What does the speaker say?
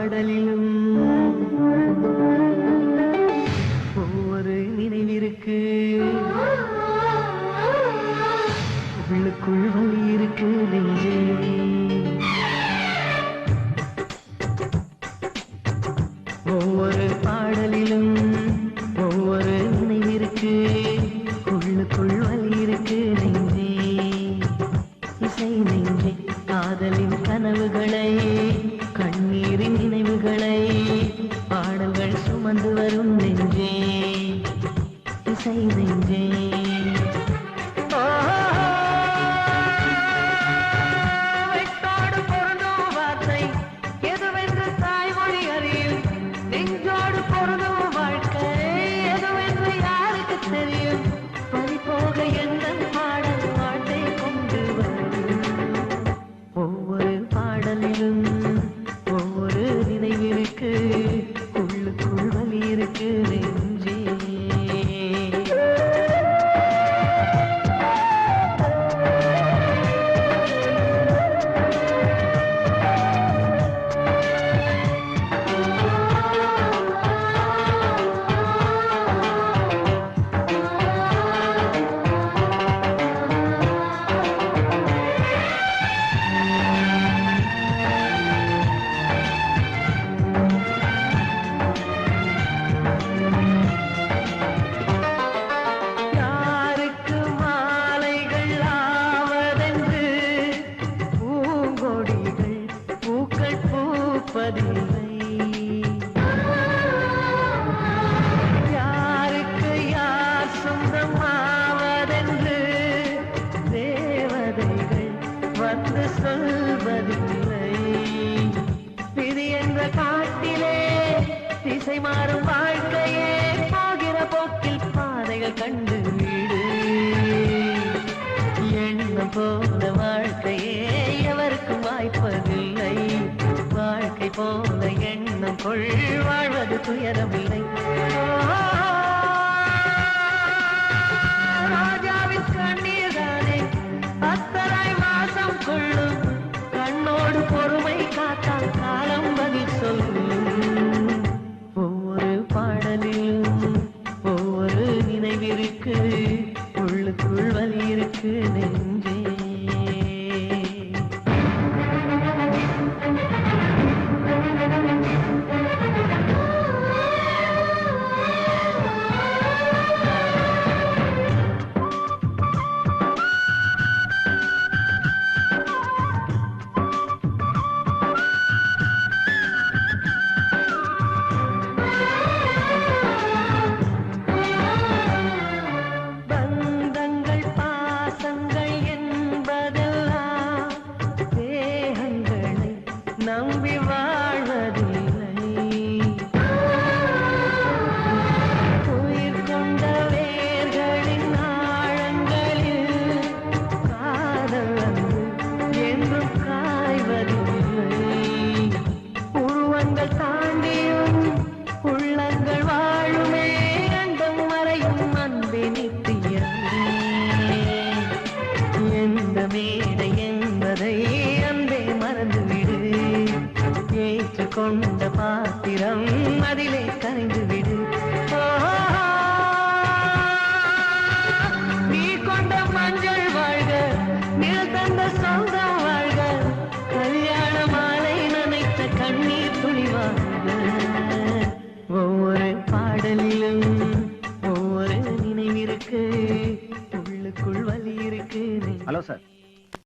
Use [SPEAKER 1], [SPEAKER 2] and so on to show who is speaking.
[SPEAKER 1] பாடலிலும் ஒவ்வொரு நினைவிருக்கு, உள்ளுக்குள் வலி இருக்கு நெஞ்சே. ஒவ்வொரு பாடலிலும் ஒவ்வொரு நினைவிருக்கு, உள்ளுக்குள் வலி இருக்கு நெஞ்சே. இசை நெஞ்சே காதலின் கனவுகளை, கண்ணீரின் நினைவுகளை பாடல்கள் சுமந்து வரும் நெஞ்சே. இசை நெஞ்சே ஒவ்வொரு நினைவிற்கு, உள்ளுக்குள் வலி இருக்கு நெஞ்சே. யாருக்கு யார் சொந்தமாவதென்று தேவதைகள் வந்து சொல்வதில்லை. விதி என்ற காட்டிலே திசை மாறும் வாழ்க்கையே, போகிற போக்கில் பாதைகள் கண்டு வீடு. எண்ணம் போல வாழ்க்கையே எவருக்கும் வாய்ப்பதில்லை. வாழ்க்கை போல எண்ணம் கொள், வாழ்வது துயரமில்லை. ராஜாவின் கண்ணீர் தானே அத்தனை மாசம் கொள்ளும். கண்ணோடு பொறுமை காத்தால் காலம் பதில் சொல்லும். ஒவ்வொரு பாடலிலும் ஒவ்வொரு நினைவிற்கு, உள்ளுக்குள் வலி இருக்கு நெஞ்சே. நம்பி வாழ்வதில்லை. உயிர் கொண்ட வேர்களின் ஆழங்களில் காதல் வந்து என்றும் காய்வதில்லை. உருவங்கள் தாண்டியும் உள்ளங்கள் வாழுமே, அண்டம் மறையும் அன்பே நித்தியமே. எந்த மேடை என்பதை அன்பே மறந்துவிடு. ஏற்றுக்கொண்ட பாத்திரம் அதிலே கரைந்து விடு. நீ கொண்ட மஞ்சள் வாழ்க, நிழல் தந்த சொந்தம் வாழ்க. கல்யாண மாலை நனைத்த கண்ணீர் துளிவாழ்க. ஒவ்வொரு பாடலிலும் ஒவ்வொரு நினைவிற்கு, உள்ளுக்குள் வலி இருக்கு.
[SPEAKER 2] Hello sir.